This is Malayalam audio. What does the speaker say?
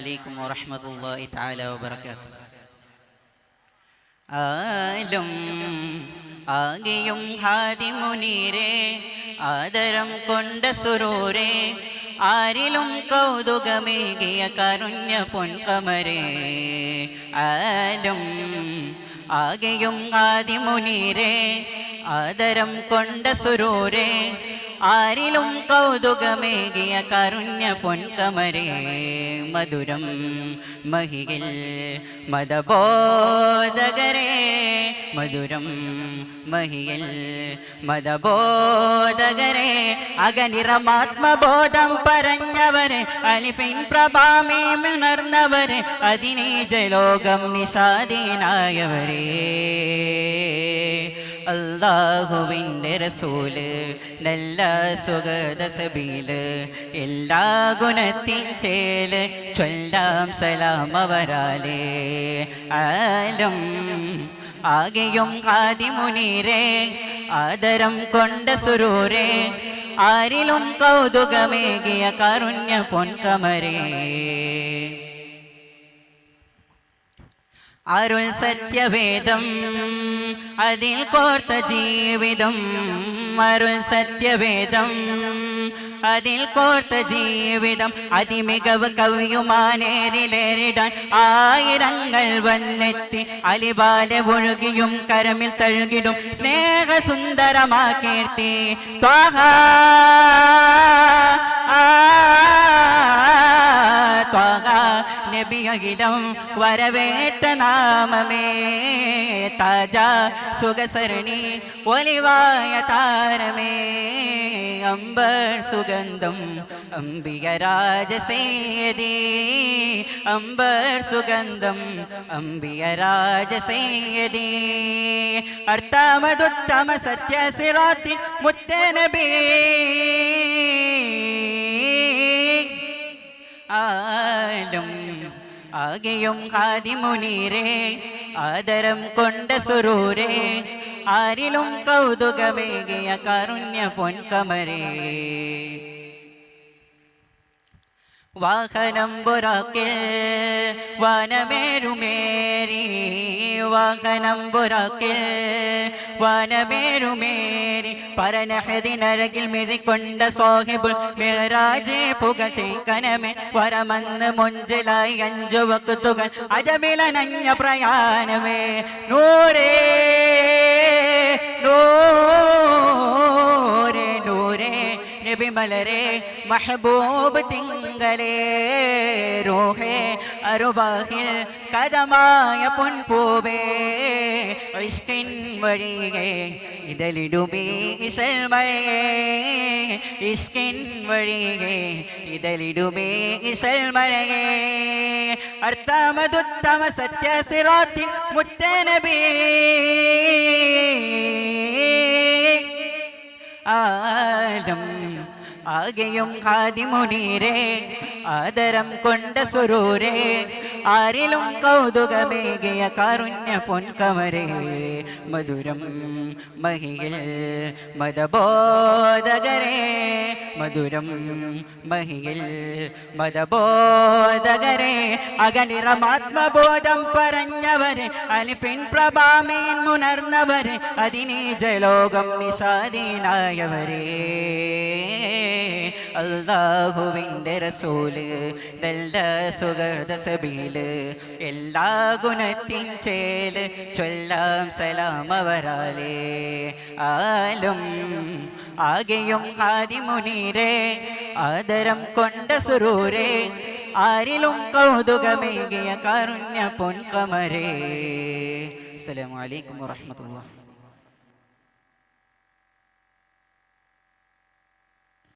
عليكم ورحمة الله تعالى وبركاته. ആലും ആകെയും ഹാദി മുനീരേ, ആദരം കൊണ്ട സുരൂരേ, ആരിലും കൗതുകമേകിയ കാരുണ്യ പൊൻകമരേ. ആലും ആകെയും ഹാദി മുനീരേ, ആദരം കൊണ്ട സുരൂരേ, ആരിലും കൗതുകമേകിയ കാരുണ്യ പൊൻകമരേ. മധുരം മഹിയിൽ മതബോധകരേ, മധുരം മഹിയിൽ മതബോധകരേ, അകനിറമാത്മബോധം പറഞ്ഞവരെ, അലിഫിൻ പ്രഭാമേമുണർന്നവരെ, അതിനീജലോകം നിഷാദീനായവരേ. അല്ലാഹുവിൻ്റെ റസൂല് നല്ല സുഗത സബീല്, എല്ലാ ഗുണത്തിൻ ചേല് ചൊല്ലാം സലാം അവരാലേ. ആലം ആകെയും ഹാദി മുനീരേ, ആദരം കൊണ്ട സുരൂരേ, ആരിലും കൗതുകമേകിയ കാരുണ്യ പൊൻകമരേ. അരുൾ സത്യവേദം അതിൽ കോർത്ത ജീവിതം, അരുൾ സത്യവേദം അതിൽ കോർത്ത ജീവിതം, അതിമികവ് കവിയുമാനേരിലേറിടാൻ ആയിരങ്ങൾ വന്നെത്തി, അലിബാല ഒഴുകിയും കരമിൽ തഴുകിടും സ്നേഹസുന്ദരമാ കീർത്തി. ത്വാഹ ത്വാഹ നബിയകിലം വരവേറ്റ നാമമേ, താജ സുഖസരണി ഒലിവായ താരമേ, അംബർ സുഗന്ധം അംബികരാജ സേയദി, അംബർ സുഗന്ധം അംബികരാജ സേയദി. അർത്ഥാമതുത്തമ സത്യ സിറാത്തിൻ മുത്തനബി, ആലും ആകെയും ഹാദി മുനീരേ, ആദരം കൊണ്ട സുരൂരേ, ആരിലും കൗതുകമേകിയ കാരുണ്യ പൊൻകമരേ. വാഹനം ബുറാക്കിൽ വനമേരുമേരി, വാഹനം ബുറാക്കിൽ വനമേരുമേരി, പരനഹദിനരകിൽ മിതിക്കൊണ്ട സാഹിബുൽ മെഹ്റാജെ പുകഴ്ത്തി കനമേ, വരമന്ന് മുഞ്ചലായി 5 വക്തുകൾ അജബിലനഞ്ഞ പ്രയാണമേ. നൂരേ നൂരേ നൂരേ നബി മലരേ, മഹബൂബ് തിങ്കളേ, റൂഹേ അറുബാഹിൽ കദമായ പൊൻപൂവേ, ഇഷ്കിൻ വഴിയേ ഇതലിടുമീ ഇശൽ മഴയേ, ഇഷ്കിൻ വഴിയേ ഇതലിടുമീ ഇശൽ മഴയേ. അർത്ഥാമതുത്തമ സത്യ സിറാത്തിൻ മുത്തനബി, ആലം ആകെയും ഹാദി മുനീരേ, ആദരം കൊണ്ട സുരൂരേ, ആരിലും കൗതുകമേകിയ കാരുണ്യ പൊൻകമരേ. മധുരം മഹിയിൽ മതബോധകരേ, മധുരം മഹിയിൽ മതബോധകരേ, അകനിറമാത്മബോധം പറഞ്ഞവരെ, അലിഫിൻ പ്രഭാമീൻ ഉണർന്നവരെ, അതിനീജലോകം നിഷാദീനായവരേ. അല്ലാഹുവിൻ്റെ റസൂല് നല്ല സുഗത സബീല്, എല്ലാ ഗുണത്തിൻ ചേല് ചൊല്ലാം സലാം അവരാലേ. ആലും ആകെയും ഹാദി മുനീരേ, ആദരം കൊണ്ട സുരൂരേ, ആരിലും കൗതുകമേകിയ കാരുണ്യ പൊൻകമരേ. അസ്സലാമു അലൈക്കും വറഹ്മത്തുള്ളാഹി.